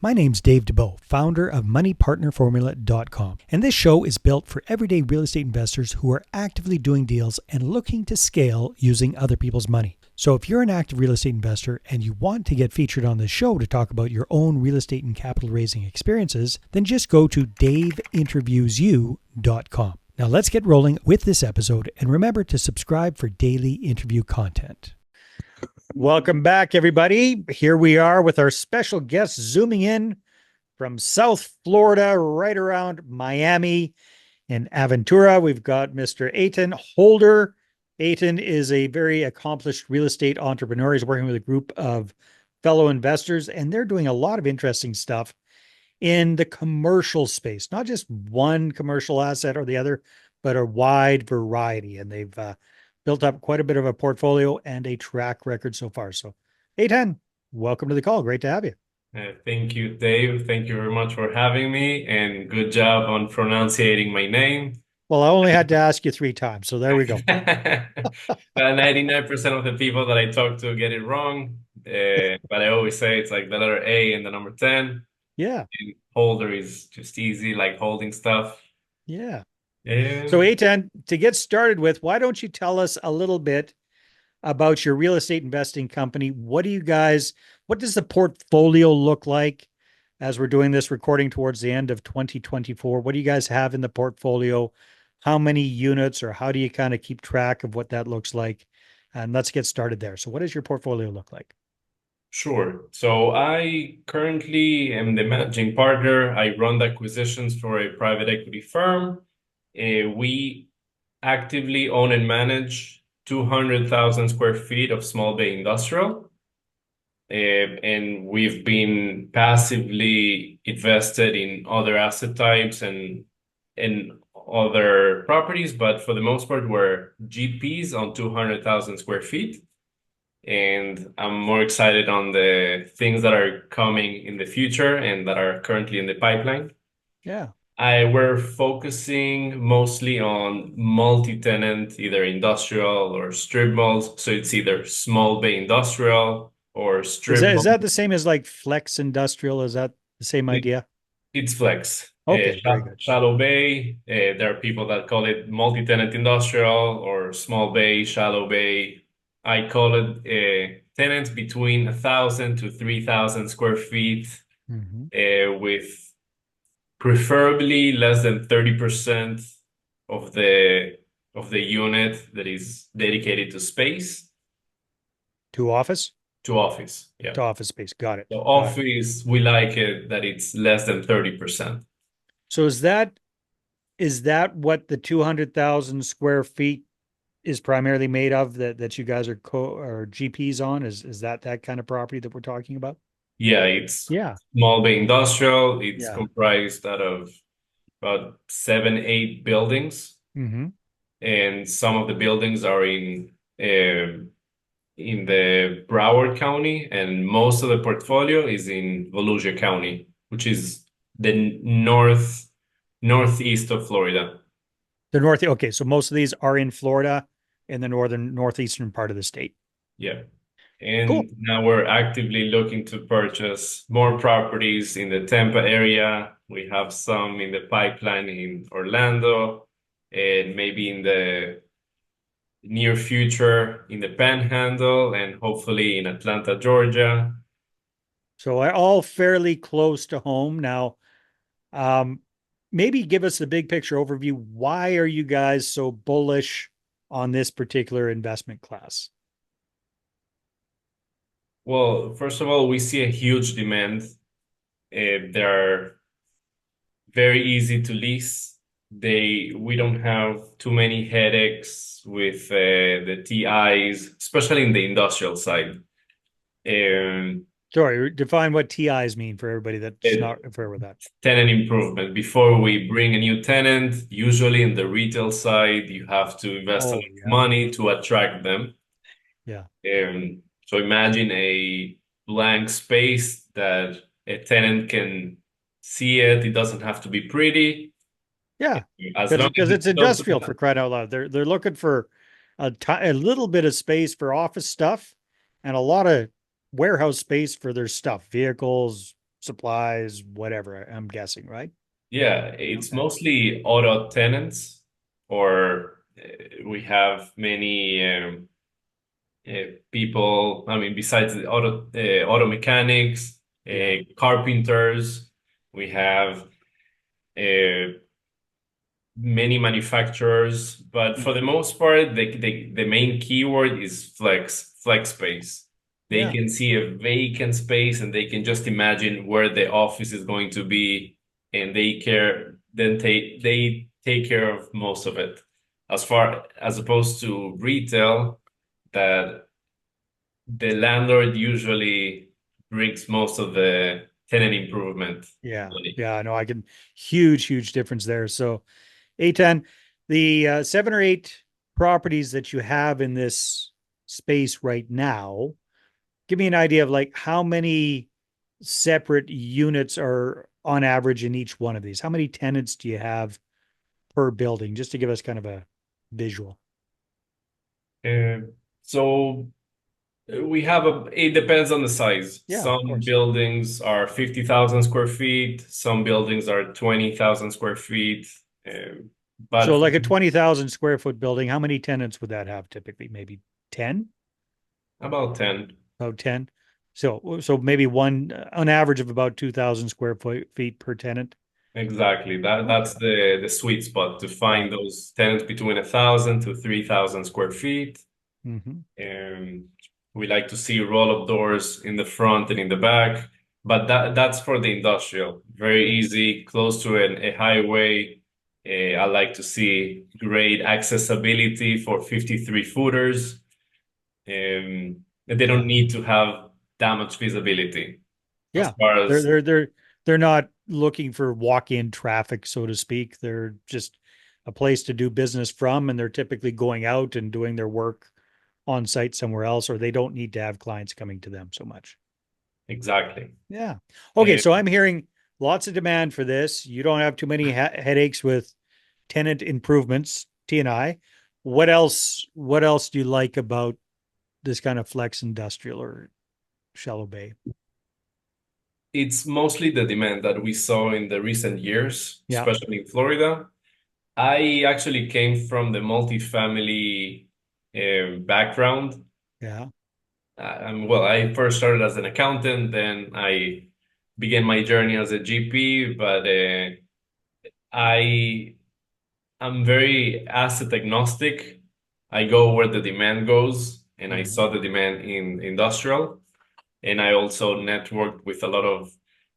My name's Dave DeBow, founder of MoneyPartnerFormula.com, and this show is built for everyday real estate investors who are actively doing deals and looking to scale using other people's money. So if you're an active real estate investor and you want to get featured on this show to talk about your own real estate and capital raising experiences, then just go to daveinterviewsyou.com. Now let's get rolling with this episode, and remember to subscribe for daily interview content. Welcome back, everybody. Here we are with our special guest zooming in from South Florida, right around Miami and Aventura. We've got Mr. Eitan Holder. Eitan is a very accomplished real estate entrepreneur. He's working with a group of fellow investors, and they're doing a lot of interesting stuff in the commercial space, not just one commercial asset or the other, but a wide variety. And they've built up quite a bit of a portfolio and a track record so far. So, Eitan, welcome to the call. Great to have you. Thank you, Dave. Thank you very much for having me, and good job on pronouncing my name. Well, I only had to ask you 3 times, so there we go. 99% of the people that I talk to get it wrong, but I always say it's like the letter A and the number 10. Yeah. And holder is just easy, like holding stuff. Yeah. Yeah. So, Eitan, to get started with, why don't you tell us a little bit about your real estate investing company? What does the portfolio look like as we're doing this recording towards the end of 2024? What do you guys have in the portfolio? How many units, or how do you kind of keep track of what that looks like? And let's get started there. So what does your portfolio look like? Sure. So I currently am the managing partner. I run the acquisitions for a private equity firm. We actively own and manage 200,000 square feet of small bay industrial. And we've been passively invested in other asset types and other properties, but for the most part, we're GPs on 200,000 square feet. And I'm more excited on the things that are coming in the future and that are currently in the pipeline. Yeah. We're focusing mostly on multi-tenant, either industrial or strip malls. So it's either small bay industrial or Is strip that, is mall. that the same as like flex industrial? Is that the same idea? It's flex. Okay, very good. Shallow bay. There are people that call it multi-tenant industrial or small bay, shallow bay. I call it tenants between 1,000 to 3,000 square feet, with preferably less than 30% of the unit that is dedicated to space. To office? To office. Yeah. To office space. Got it. So Got it. office, we like it that it's less than 30%. So is that what the 200,000 square feet is primarily made of, that you guys are or GPs on? Is that kind of property that we're talking about? Yeah, it's Yeah. small bay industrial. It's Yeah. comprised out of about 7, 8 buildings, Mm-hmm. and some of the buildings are in the Broward County, and most of the portfolio is in Volusia County, which is the northeast of Florida. Okay, so most of these are in Florida, in the northeastern part of the state. Yeah. Cool. And now we're actively looking to purchase more properties in the Tampa area. We have some in the pipeline in Orlando, and maybe in the near future in the Panhandle, and hopefully in Atlanta, Georgia. So all fairly close to home. Now, maybe give us the big picture overview. Why are you guys so bullish on this particular investment class? Well, first of all, we see a huge demand. They're very easy to lease. We don't have too many headaches with the TIs, especially in the industrial side. Sorry, define what TIs mean for everybody that's It, not familiar with that. tenant improvement. Before we bring a new tenant, usually in the retail side, you have to invest a lot Oh, of yeah. money to attract them. Yeah. So imagine a blank space that a tenant can see it. It doesn't have to be pretty. Yeah. As long Because as it's it's close to industrial, for crying out loud. They're looking for a little bit of space for office stuff and a lot of warehouse space for their stuff, vehicles, supplies, whatever, I'm guessing, right? Yeah, it's Okay. mostly auto tenants, or we have many people. I mean, besides the auto mechanics, Yeah. carpenters, we have uh, many manufacturers, but for the Mhm. most part, the main keyword is flex space. They Yeah. can see a vacant space and they can just imagine where the office is going to be, and they take care of most of it. As opposed to retail, that the landlord usually brings most of the tenant improvement Yeah. money. Yeah. No, I can huge difference there. So A10, the 7 or 8 properties that you have in this space right now, give me an idea of like how many separate units are on average in each one of these. How many tenants do you have per building, just to give us kind of a visual? Uh, so it depends on the size. Yeah, of Some course. buildings are 50,000 square feet, some buildings are 20,000 square feet. Um, So but like a 20,000 square foot building, how many tenants would that have typically? Maybe 10? about 10. About 10. So maybe one on average of about 2,000 square feet per tenant. Exactly. That's Okay. the sweet spot to find Right. those tenants between 1,000 to 3,000 square feet. Hmm. Um, we like to see roll-up doors in the front and in the back, but that's for the industrial. Very Yeah. easy, close to a highway. I like to see great accessibility for 53 footers. They don't Yeah. need to have that much visibility as Yeah. far They're as they're they're they're not looking for walk-in traffic, so to speak. They're just a place to do business from, and they're typically going out and doing their work on site somewhere else, or they don't need to have clients coming to them so much. exactly. Yeah. Okay, Uh, so I'm hearing lots of demand for this. You don't have too many headaches with tenant improvements, T&I. What else do you like about this kind of flex industrial or shallow bay? it's mostly the demand that we saw in the recent years, Yeah. especially in Florida. I actually came from the multifamily background. Yeah. Well, I first started as an accountant, then I began my journey as a GP, but I am very asset agnostic. I go where the demand goes, and I Mhm. saw the demand in industrial, and I also networked with a lot of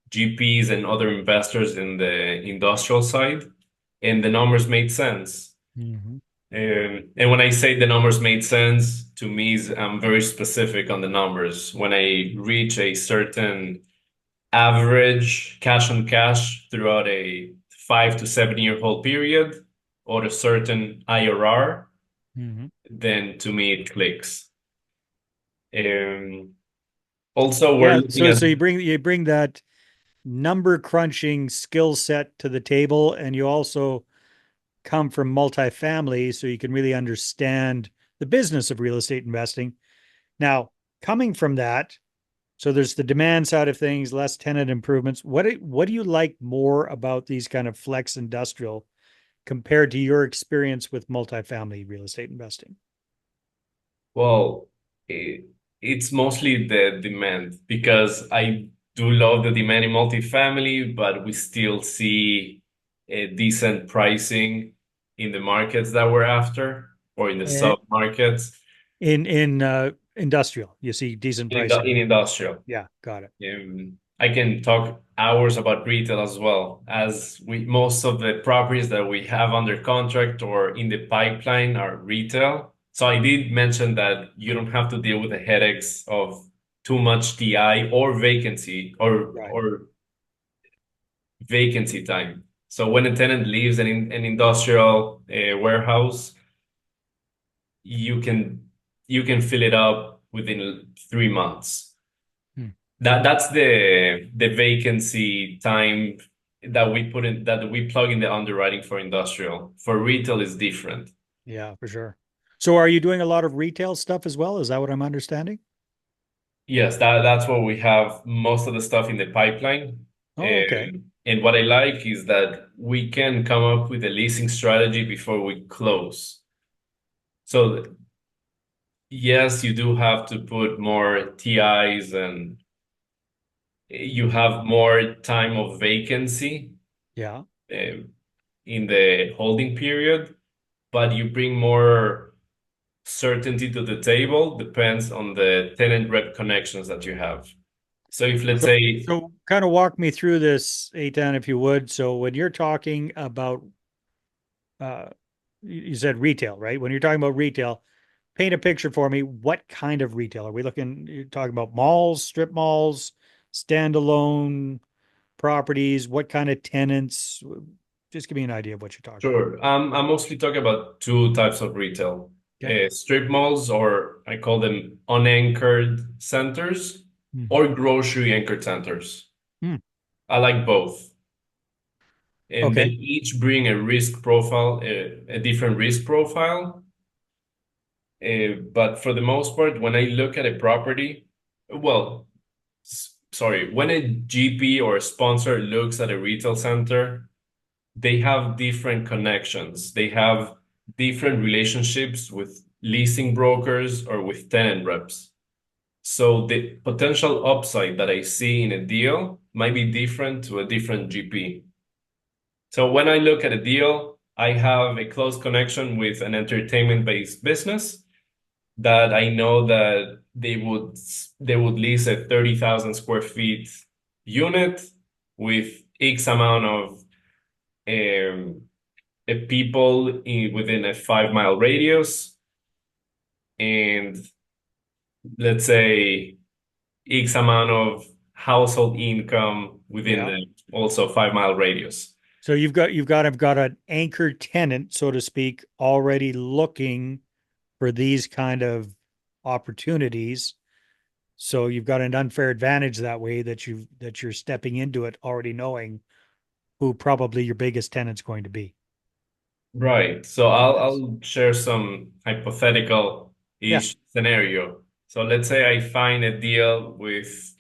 GPs and other investors in the industrial side, and the numbers made sense. Mhm. And when I say the numbers made sense, to me, I'm very specific on the numbers. When I reach a certain average cash on cash throughout a 5 to 7 year hold period, or a certain IRR, Mhm. then to me it clicks. Um, Also, we're Yeah, looking so at so you bring that number crunching skill set to the table, and you also come from multifamily, so you can really understand the business of real estate investing. Now, coming from that, so there's the demand side of things, less tenant improvements. What do you like more about these kind of flex industrial compared to your experience with multifamily real estate investing? Well, it, it's mostly the demand because I do love the demand in multifamily, but we still see a decent pricing in the markets that we're after or in the Eh, sub markets in industrial, you see decent pricing in there. industrial. Yeah, got it. I can talk hours about retail as well, as we most of the properties that we have under contract or in the pipeline are retail. So I did mention that you don't have to deal with the headaches of too much TI or vacancy Right. or vacancy time. So when a tenant leaves an industrial warehouse, you can you can fill it up within 3 months. Hmm. That's the vacancy time that we plug in the underwriting for industrial. For retail is different. Yeah, for sure. So are you doing a lot of retail stuff as well? Is that what I'm understanding? Yes, that's where we have most of the stuff in the pipeline. Oh, okay. And what I like is that we can come up with a leasing strategy before we close. So yes, you do have to put more TIs and you have more time of vacancy Yeah. uh, in the holding period, but you bring more certainty to the table, depends on the tenant rep connections that you have. So if let's So, say, so kind of walk me through this, Eitan, if you would. So when you're talking about, uh, you said retail, right? When you're talking about retail, paint a picture for me. What kind of retail are we looking? You're talking about malls, strip malls, standalone properties. What kind of tenants? Just give me an idea of what you're talking about. sure, I'm mostly talking about two types of retail. Okay. Strip malls, or I call them unanchored centers, Mhm. or grocery anchored centers. Hmm. I like both. And they Okay. each bring a risk profile, a different risk profile. But for the most part, when I look at a property, well, sorry, when a GP or a sponsor looks at a retail center, they have different connections. They have different relationships with leasing brokers or with tenant reps. So the potential upside that I see in a deal might be different to a different GP. So when I look at a deal, I have a close connection with an entertainment-based business that I know that they would lease a 30,000 square feet unit with X amount of um, people within a 5 mile radius, and let's say X amount of household income within Yeah. the also 5 mile radius. So you've got an anchor tenant, so to speak, already looking for these kind of opportunities. So you've got an unfair advantage that way that you're stepping into it already knowing who probably your biggest tenant's going to be. Right. So Makes I'll sense. I'll share some hypothetical Yeah. ish scenario. So let's say I find a deal with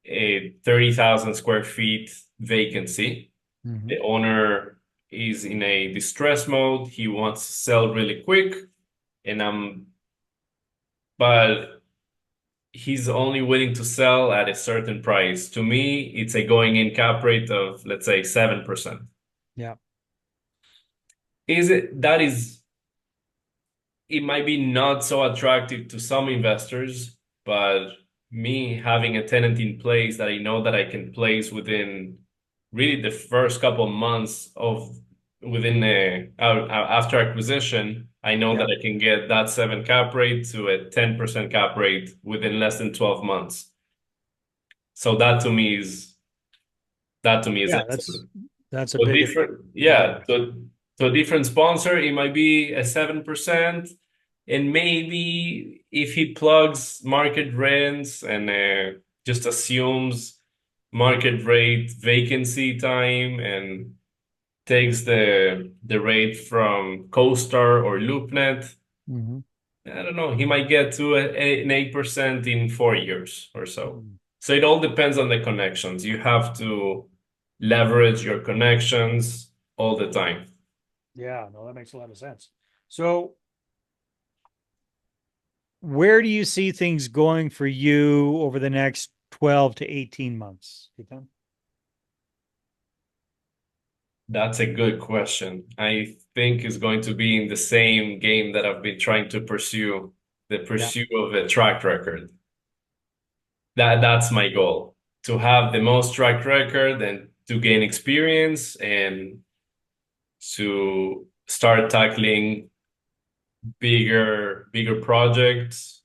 a 30,000 square feet vacancy. Mm-hmm. The owner is in a distress mode. He wants to sell really quick, and but he's only willing to sell at a certain price. To me, it's a going in cap rate of, let's say, 7%. Yeah. That is it might be not so attractive to some investors, but me having a tenant in place that I know that I can place within really the first couple of months of within after acquisition, I know Yeah. that I can get that 7 cap rate to a 10% cap rate within less than 12 months. So that to me is Yeah. excellent. That's a So big different, yeah. advantage. So a different sponsor, it might be a 7%, and maybe if he plugs market rents and just assumes market rate vacancy time and takes the rate from CoStar or LoopNet, Mm-hmm. I don't know, he might get to an 8% in 4 years or so. Mm. So it all depends on the connections. You have to leverage your connections all the time. Yeah, no, that makes a lot of sense. So where do you see things going for you over the next 12 to 18 months? Ethan? That's a good question. I think it's going to be in the same game that I've been trying to pursue, the Yeah. pursuit of a track record. That's my goal, to have the most track record and to gain experience and to start tackling bigger projects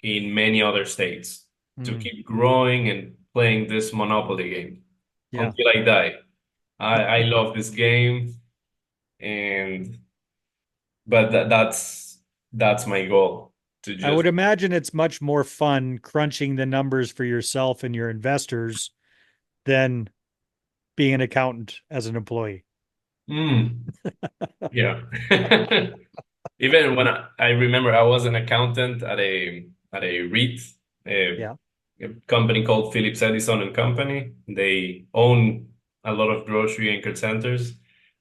in many other states, to Mm. keep growing and playing this monopoly game Yeah. until I die. I love this game, and but that's my goal, to I just would imagine it's much more fun crunching the numbers for yourself and your investors than being an accountant as an employee. mm, yeah. Even when I remember I was an accountant at a REIT a, Yeah. a company called Phillips Edison and Company. They own a lot of grocery anchored centers.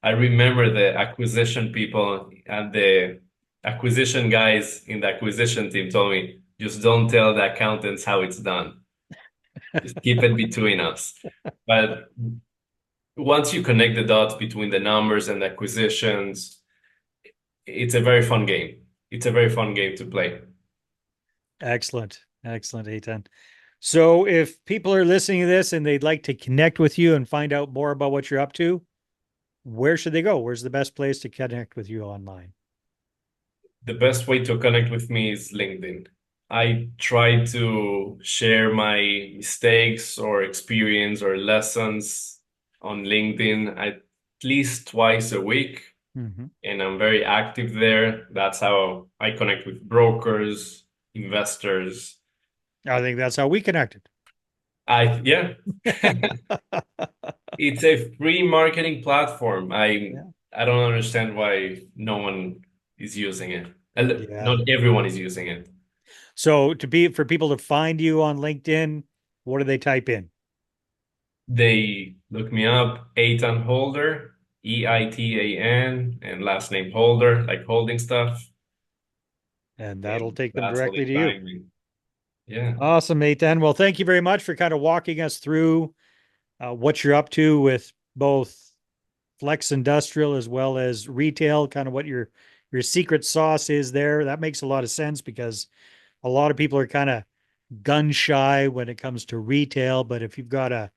I remember the acquisition people and the acquisition guys in the acquisition team told me, just don't tell the accountants how it's done. Just keep it between us. But once you connect the dots between the numbers and the acquisitions, it's a very fun game. It's a very fun game to play. Excellent. Excellent, Eitan. So if people are listening to this and they'd like to connect with you and find out more about what you're up to, where should they go? Where's the best place to connect with you online? The best way to connect with me is LinkedIn. I try to share my mistakes or experience or lessons on LinkedIn at least twice a week, Mm-hmm. and I'm very active there. That's how I connect with brokers, investors. I think that's how we connected. Yeah, it's a free marketing platform. Yeah. I don't understand why no one is using it. And Yeah. not everyone is using it. So for people to find you on LinkedIn, what do they type in? They look me up, Eitan Holder, Eitan, and last name Holder, like holding stuff. And that'll And take them that's how directly they to you. find me. Yeah. Awesome, Eitan. Well, thank you very much for kind of walking us through what you're up to with both flex industrial as well as retail, kind of what your secret sauce is there. That makes a lot of sense because a lot of people are kind of gun shy when it comes to retail, but if you've got a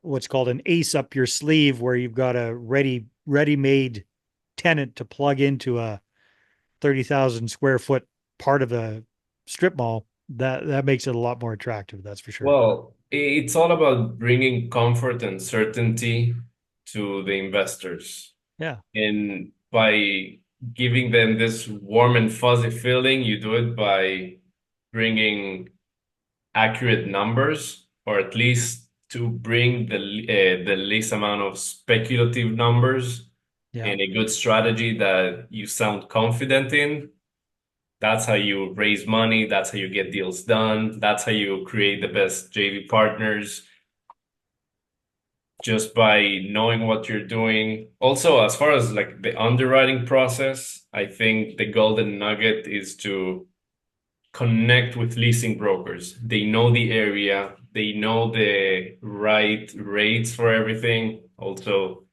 what's called an ace up your sleeve where you've got a ready-made tenant to plug into a 30,000 square foot part of a strip mall, that makes it a lot more attractive, that's for sure. Well, it's all about bringing comfort and certainty to the investors. Yeah. And by giving them this warm and fuzzy feeling, you do it by bringing accurate numbers, or at least to bring the least amount of speculative numbers Yeah. and a good strategy that you sound confident in. That's how you raise money. That's how you get deals done. That's how you create the best JV partners, just by knowing what you're doing. Also, as far as like the underwriting process, I think the golden nugget is to connect with leasing brokers. They know the area, they know the right rates for everything. Also,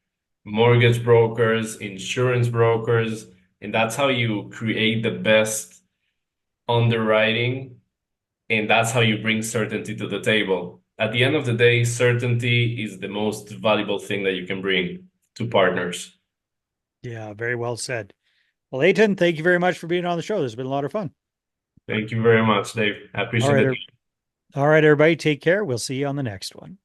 mortgage brokers, insurance brokers, and that's how you create the best underwriting, and that's how you bring certainty to the table. At the end of the day, certainty is the most valuable thing that you can bring to partners. Yeah, very well said. Well, Eitan, thank you very much for being on the show. This has been a lot of fun. Thank you very much, Dave. I All appreciate right. it. All right, everybody, take care. We'll see you on the next one.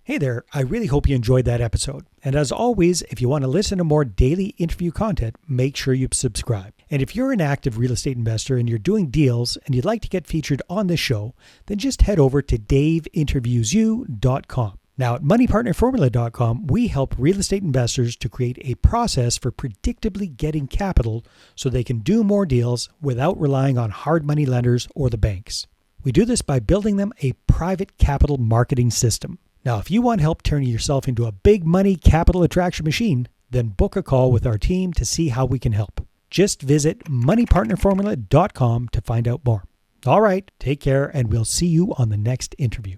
Hey there, I really hope you enjoyed that episode. And as always, if you want to listen to more daily interview content, make sure you subscribe. And if you're an active real estate investor and you're doing deals and you'd like to get featured on this show, then just head over to daveinterviewyou.com. Now, at moneypartnerformula.com, we help real estate investors to create a process for predictably getting capital so they can do more deals without relying on hard money lenders or the banks. We do this by building them a private capital marketing system. Now, if you want help turning yourself into a big money capital attraction machine, then book a call with our team to see how we can help. Just visit moneypartnerformula.com to find out more. All right, take care, and we'll see you on the next interview.